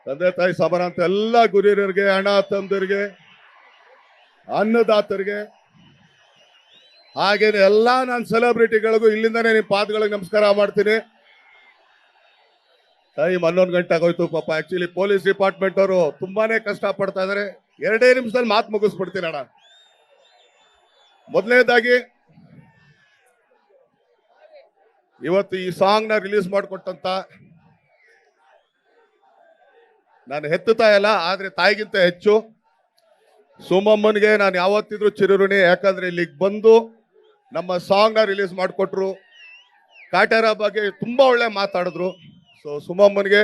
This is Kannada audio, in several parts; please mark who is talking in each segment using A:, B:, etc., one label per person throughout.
A: ತಂದೆ ತಾಯಿ ಸಮಾನ ಎಲ್ಲ ಗುರಿಯರಿಗೆ, ಅಣ್ಣ ತಮ್ಮದರಿಗೆ, ಅನ್ನದಾತರಿಗೆ, ಹಾಗೇನೆ ಎಲ್ಲ ನಾನು ಸೆಲೆಬ್ರಿಟಿಗಳಿಗೂ ಇಲ್ಲಿಂದಾನೇ ನಿಮ್ಮ ಪಾದಗಳಿಗೆ ನಮಸ್ಕಾರ ಮಾಡ್ತೀನಿ. ಟೈಮ್ 11 ಗಂಟೆ ಆಗೋಯ್ತು ಪಾಪ. ಆಕ್ಚುಲಿ ಪೊಲೀಸ್ ಡಿಪಾರ್ಟ್ಮೆಂಟ್ ಅವರು ತುಂಬಾನೇ ಕಷ್ಟ ಪಡ್ತಾ ಇದಾರೆ. 2 ನಿಮಿಷದಲ್ಲಿ ಮಾತು ಮುಗಿಸ್ಬಿಡ್ತೀನಿ ಅಣ್ಣ. ಮೊದಲನೇದಾಗಿ ಇವತ್ತು ಈ ಸಾಂಗ್ ನ ರಿಲೀಸ್ ಮಾಡಿಕೊಟ್ಟಂತ ನಾನು ಹೆತ್ತ ತಾಯಿ ಅಲ್ಲ, ಆದ್ರೆ ತಾಯಿಗಿಂತ ಹೆಚ್ಚು ಸುಮಮ್ಮನಿಗೆ ನಾನು ಯಾವತ್ತಿದ್ರು ಚಿರಋಣಿ. ಯಾಕಂದ್ರೆ ಇಲ್ಲಿಗೆ ಬಂದು ನಮ್ಮ ಸಾಂಗ್ ನ ರಿಲೀಸ್ ಮಾಡಿಕೊಟ್ರು. ಕಾಟೇರ ಬಗ್ಗೆ ತುಂಬಾ ಒಳ್ಳೆ ಮಾತಾಡಿದ್ರು. ಸೊ ಸುಮಮ್ಮನಿಗೆ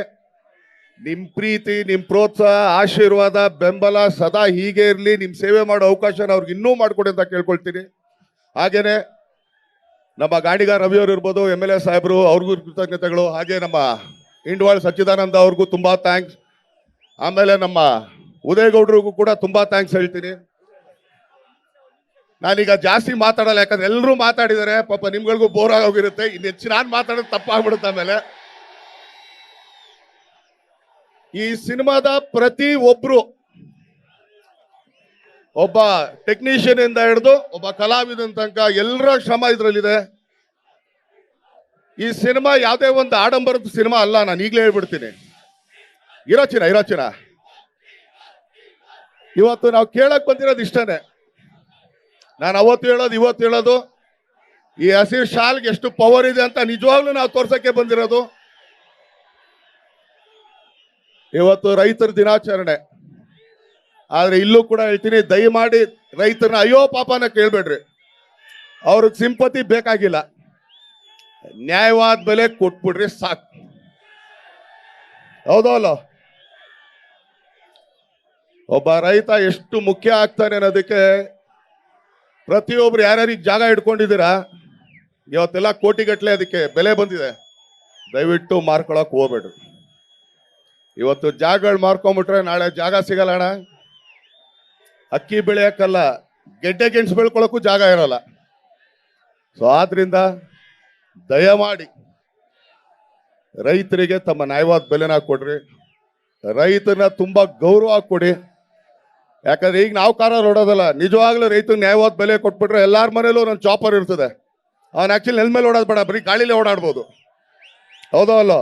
A: ನಿಮ್ ಪ್ರೀತಿ, ನಿಮ್ ಪ್ರೋತ್ಸಾಹ, ಆಶೀರ್ವಾದ, ಬೆಂಬಲ ಸದಾ ಹೀಗೆ ಇರಲಿ. ನಿಮ್ ಸೇವೆ ಮಾಡೋ ಅವಕಾಶನ ಅವ್ರಿಗೆ ಇನ್ನೂ ಮಾಡ್ಕೊಡಿ ಅಂತ ಕೇಳ್ಕೊಳ್ತೀನಿ. ಹಾಗೇನೆ ನಮ್ಮ ಗಾಣಿಗ ರವಿ ಅವರು ಇರ್ಬೋದು, MLA ಸಾಹೇಬರು, ಅವ್ರಿಗೂ ಕೃತಜ್ಞತೆಗಳು. ಹಾಗೆ ನಮ್ಮ ಇಂಡ್ವಾಳ್ ಸಚ್ಚಿದಾನಂದ ಅವ್ರಿಗೂ ತುಂಬಾ ಥ್ಯಾಂಕ್ಸ್. ಆಮೇಲೆ ನಮ್ಮ ಉದಯಗೌಡ್ರಿಗೂ ಕೂಡ ತುಂಬಾ ಥ್ಯಾಂಕ್ಸ್ ಹೇಳ್ತೀನಿ. ನಾನೀಗ ಜಾಸ್ತಿ ಮಾತಾಡಲ್ಲ, ಯಾಕಂದ್ರೆ ಎಲ್ಲರೂ ಮಾತಾಡಿದ್ದಾರೆ. ಪಾಪ ನಿಮ್ಗಳಿಗೂ ಬೋರ್ ಆಗೋಗಿರುತ್ತೆ. ಇನ್ನು ಹೆಚ್ಚು ನಾನು ಮಾತಾಡೋದು ತಪ್ಪಾಗ್ಬಿಡುತ್ತೆ. ಆಮೇಲೆ ಈ ಸಿನಿಮಾದ ಪ್ರತಿ ಒಬ್ರು, ಒಬ್ಬ ಟೆಕ್ನಿಷಿಯನ್ ಇಂದ ಹಿಡಿದು ಒಬ್ಬ ಕಲಾವಿದನ ತನಕ ಎಲ್ಲರ ಶ್ರಮ ಇದ್ರಲ್ಲಿದೆ. ಈ ಸಿನಿಮಾ ಯಾವುದೇ ಒಂದು ಆಡಂಬರದ ಸಿನಿಮಾ ಅಲ್ಲ. ನಾನು ಈಗಲೇ ಹೇಳ್ಬಿಡ್ತೀನಿ. ಇರೋ ಚಿನ್ನ ಇವತ್ತು ನಾವು ಕೇಳಕ್ ಬಂದಿರೋದು ಇಷ್ಟನೇ. ನಾನು ಅವತ್ತು ಹೇಳೋದು, ಇವತ್ತು ಹೇಳೋದು, ಈ ಹಸಿರು ಶಾಲ್ಗೆ ಎಷ್ಟು ಪವರ್ ಇದೆ ಅಂತ ನಿಜವಾಗ್ಲೂ ನಾವು ತೋರ್ಸಕ್ಕೆ ಬಂದಿರೋದು. ಇವತ್ತು ರೈತರ ದಿನಾಚರಣೆ, ಆದ್ರೆ ಇಲ್ಲೂ ಕೂಡ ಹೇಳ್ತೀನಿ, ದಯಮಾಡಿ ರೈತರನ್ನ ಅಯ್ಯೋ ಪಾಪನ ಕೇಳ್ಬೇಡ್ರಿ. ಅವ್ರಿಗೆ ಸಿಂಪತಿ ಬೇಕಾಗಿಲ್ಲ, ನ್ಯಾಯವಾದ ಬೆಲೆ ಕೊಟ್ಬಿಡ್ರಿ ಸಾಕು. ಹೌದಲ್ಲ? ಒಬ್ಬ ರೈತ ಎಷ್ಟು ಮುಖ್ಯ ಆಗ್ತಾನೆ ಅನ್ನೋದಕ್ಕೆ ಪ್ರತಿಯೊಬ್ರು ಯಾರ್ಯಾರಿಗೆ ಜಾಗ ಇಟ್ಕೊಂಡಿದ್ದೀರಾ, ಇವತ್ತೆಲ್ಲ ಕೋಟಿಗಟ್ಟಲೆ ಅದಕ್ಕೆ ಬೆಲೆ ಬಂದಿದೆ. ದಯವಿಟ್ಟು ಮಾರ್ಕೊಳಕ್ ಹೋಗ್ಬೇಡ್ರಿ. ಇವತ್ತು ಜಾಗಗಳು ಮಾರ್ಕೊಂಡ್ಬಿಟ್ರೆ ನಾಳೆ ಜಾಗ ಸಿಗಲ್ಲ ಅಣ್ಣ. ಅಕ್ಕಿ ಬೆಳೆಯಕ್ಕಲ್ಲ, ಗೆಡ್ಡೆ ಗೆಣಸು ಬೆಳ್ಕೊಳಕ್ಕೂ ಜಾಗ ಇರಲ್ಲ. ಸೊ ಆದ್ರಿಂದ ದಯಮಾಡಿ ರೈತರಿಗೆ ತಮ್ಮ ನ್ಯಾಯವಾದ ಬೆಲೆನ ಕೊಡ್ರಿ. ರೈತನ ತುಂಬಾ ಗೌರವ ಕೊಡಿ. ಯಾಕಂದ್ರೆ ಈಗ ನಾವು ಕಾರ ಓಡೋದಲ್ಲ, ನಿಜವಾಗ್ಲೂ ರೈತನ ನ್ಯಾಯವಾದ ಬೆಲೆ ಕೊಟ್ಬಿಟ್ರೆ ಎಲ್ಲಾರ ಮನೇಲೂ ನನ್ನ ಚಾಪರ್ ಇರ್ತದೆ. ಅವ್ನು ಆಕ್ಚುಲಿ ನೆಲ ಮೇಲೆ ಓಡೋದ್ ಬೇಡ, ಬರೀ ಗಾಳಿಲೇ ಓಡಾಡ್ಬೋದು. ಹೌದೋ ಅಲ್ಲೋ?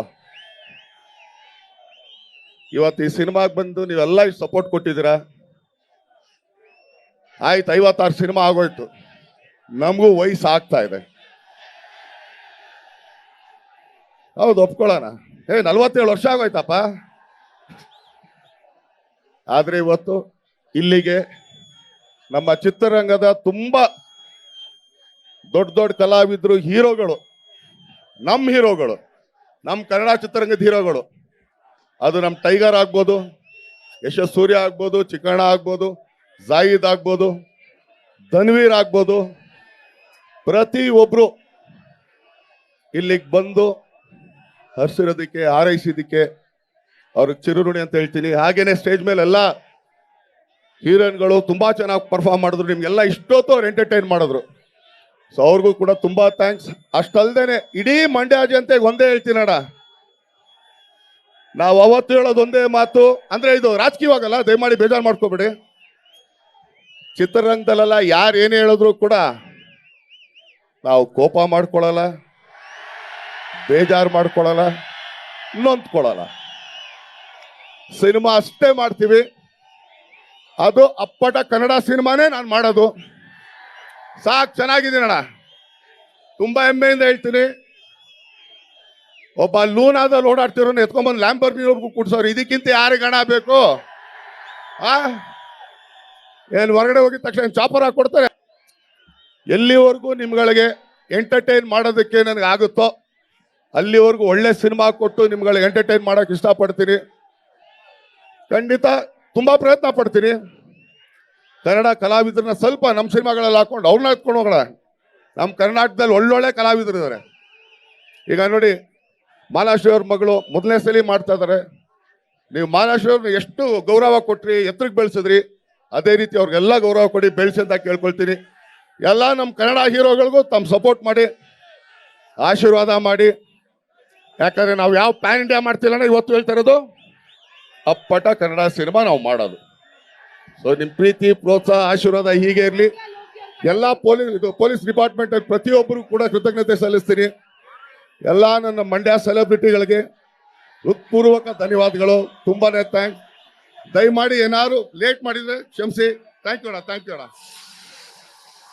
A: ಇವತ್ತು ಈ ಸಿನಿಮಾಗೆ ಬಂದು ನೀವೆಲ್ಲ ಇಷ್ಟು ಸಪೋರ್ಟ್ ಕೊಟ್ಟಿದ್ದೀರಾ. ಆಯ್ತು, 56 ಸಿನಿಮಾ ಆಗೋಯ್ತು. ನಮಗೂ ವಯಸ್ಸು ಆಗ್ತಾ ಇದೆ. ಹೌದು, ಒಪ್ಕೊಳ್ಳೋಣ. 47 ವರ್ಷ ಆಗೋಯ್ತಪ್ಪ. ಆದ್ರೆ ಇವತ್ತು ಇಲ್ಲಿಗೆ ನಮ್ಮ ಚಿತ್ರರಂಗದ ತುಂಬಾ ದೊಡ್ಡ ದೊಡ್ಡ ಕಲಾವಿದರು, ಹೀರೋಗಳು, ನಮ್ಮ ಕನ್ನಡ ಚಿತ್ರರಂಗದ ಹೀರೋಗಳು, ಅದು ನಮ್ಮ ಟೈಗರ್ ಆಗ್ಬೋದು, ಯಶಸ್ ಸೂರ್ಯ ಆಗ್ಬೋದು, ಚಿಕ್ಕಣ್ಣ ಆಗ್ಬೋದು, ಜಾಹಿದ್ ಆಗ್ಬೋದು, ಧನ್ವೀರ್ ಆಗ್ಬೋದು, ಪ್ರತಿ ಒಬ್ರು ಇಲ್ಲಿಗೆ ಬಂದು ಹರ್ಸಿರೋದಕ್ಕೆ, ಹಾರೈಸಿದಕ್ಕೆ ಅವ್ರಿಗೆ ಚಿರಋಣಿ ಅಂತ ಹೇಳ್ತೀನಿ. ಹಾಗೇನೆ ಸ್ಟೇಜ್ ಮೇಲೆ ಎಲ್ಲ ಹೀರೋಯಿನ್ಗಳು ತುಂಬಾ ಚೆನ್ನಾಗಿ ಪರ್ಫಾರ್ಮ್ ಮಾಡಿದ್ರು. ನಿಮ್ಗೆಲ್ಲ ಇಷ್ಟೊತ್ತು ಅವ್ರು ಎಂಟರ್ಟೈನ್ ಮಾಡಿದ್ರು. ಸೊ ಅವ್ರಿಗೂ ಕೂಡ ತುಂಬಾ ಥ್ಯಾಂಕ್ಸ್. ಅಷ್ಟಲ್ದೇನೆ ಇಡೀ ಮಂಡ್ಯ ಜನತೆಗೆ ಒಂದೇ ಹೇಳ್ತೀನಣ್ಣ, ನಾವು ಅವತ್ತು ಹೇಳೋದು ಒಂದೇ ಮಾತು. ಅಂದ್ರೆ ಇದು ರಾಜಕೀಯವಾಗಲ್ಲ, ದಯಮಾಡಿ ಬೇಜಾರು ಮಾಡ್ಕೋಬೇಡಿ. ಚಿತ್ರರಂಗದಲ್ಲೆಲ್ಲ ಯಾರು ಏನೇ ಹೇಳಿದ್ರು ಕೂಡ ನಾವು ಕೋಪ ಮಾಡ್ಕೊಳ್ಳಲ್ಲ, ಬೇಜಾರು ಮಾಡ್ಕೊಳ್ಳಲ್ಲ, ನೊಂದ್ಕೊಳ್ಳಲ್ಲ. ಸಿನಿಮಾ ಅಷ್ಟೇ ಮಾಡ್ತೀವಿ. ಅದು ಅಪ್ಪಟ ಕನ್ನಡ ಸಿನಿಮಾನೇ ನಾನು ಮಾಡೋದು. ಸಾಕು, ಚೆನ್ನಾಗಿದ್ದೀನಣ್ಣ. ತುಂಬಾ ಹೆಮ್ಮೆಯಿಂದ ಹೇಳ್ತೀನಿ. ಒಬ್ಬ ಲೂನಾದಲ್ಲಿ ಓಡಾಡ್ತಿರೋ ಎತ್ಕೊಂಡ್ಬಂದು ಲ್ಯಾಂಬರ್ಗಿನಿವರೆಗೂ ಕೂಡ್ಸೋರು. ಇದಕ್ಕಿಂತ ಯಾರಿಗೆ ಹಣ ಬೇಕು? ಏನು ಹೊರಗಡೆ ಹೋಗಿದ ತಕ್ಷಣ ಚಾಪರ್ ಹಾಕಿ ಕೊಡ್ತಾರೆ? ಎಲ್ಲಿವರೆಗೂ ನಿಮ್ಗಳಿಗೆ ಎಂಟರ್ಟೈನ್ ಮಾಡೋದಕ್ಕೆ ನನಗೆ ಆಗುತ್ತೋ ಅಲ್ಲಿವರೆಗೂ ಒಳ್ಳೆ ಸಿನಿಮಾ ಕೊಟ್ಟು ನಿಮ್ಗಳಿಗೆ ಎಂಟರ್ಟೈನ್ ಮಾಡೋಕೆ ಇಷ್ಟಪಡ್ತೀನಿ. ಖಂಡಿತ ತುಂಬಾ ಪ್ರಯತ್ನ ಪಡ್ತೀನಿ. ಕನ್ನಡ ಕಲಾವಿದರನ್ನ ಸ್ವಲ್ಪ ನಮ್ಮ ಸಿನಿಮಾಗಳಲ್ಲಿ ಹಾಕೊಂಡು ಅವ್ರನ್ನ ಎತ್ಕೊಂಡು ಹೋಗೋಣ. ನಮ್ಮ ಕರ್ನಾಟಕದಲ್ಲಿ ಒಳ್ಳೊಳ್ಳೆ ಕಲಾವಿದರು ಇದ್ದಾರೆ. ಈಗ ನೋಡಿ, ಮಾಲಾಶ್ರೀ ಅವ್ರ ಮಗಳು ಮೊದಲನೇ ಸಲ ಮಾಡ್ತಾ ಇದ್ದಾರೆ. ನೀವು ಮಾಲಾಶ್ರೀ ಅವ್ರನ್ನ ಎಷ್ಟು ಗೌರವ ಕೊಟ್ರಿ, ಎತ್ತರಕ್ಕೆ ಬೆಳೆಸಿದ್ರಿ, ಅದೇ ರೀತಿ ಅವ್ರಿಗೆಲ್ಲ ಗೌರವ ಕೊಡಿ, ಬೆಳೆಸಿ ಅಂತ ಕೇಳ್ಕೊಳ್ತೀನಿ. ಎಲ್ಲ ನಮ್ಮ ಕನ್ನಡ ಹೀರೋಗಳಿಗೂ ತಮ್ಮ ಸಪೋರ್ಟ್ ಮಾಡಿ, ಆಶೀರ್ವಾದ ಮಾಡಿ. ಯಾಕಂದ್ರೆ ನಾವು ಯಾವ ಪ್ಯಾನ್ ಇಂಡಿಯಾ ಮಾಡ್ತಿಲ್ಲ, ಇವತ್ತು ಹೇಳ್ತಾ ಇರೋದು ಅಪ್ಪಟ ಕನ್ನಡ ಸಿನಿಮಾ ನಾವು ಮಾಡೋದು. ಸೊ ನಿಮ್ ಪ್ರೀತಿ ಪ್ರೋತ್ಸಾಹ ಆಶೀರ್ವಾದ ಹೀಗೆ ಇರಲಿ. ಎಲ್ಲ ಪೊಲೀಸ್ ಡಿಪಾರ್ಟ್ಮೆಂಟ್ ಪ್ರತಿಯೊಬ್ಬರು ಕೂಡ ಕೃತಜ್ಞತೆ ಸಲ್ಲಿಸ್ತೀನಿ. ಎಲ್ಲ ನನ್ನ ಮಂಡ್ಯ ಸೆಲೆಬ್ರಿಟಿಗಳಿಗೆ ಹೃತ್ಪೂರ್ವಕ ಧನ್ಯವಾದಗಳು. ತುಂಬಾನೇ ಥ್ಯಾಂಕ್ಸ್. ದಯಮಾಡಿ ಏನಾದ್ರು ಲೇಟ್ ಮಾಡಿದ್ರೆ ಕ್ಷಮಿಸಿ. ಥ್ಯಾಂಕ್ ಯು ಅಣ್ಣ.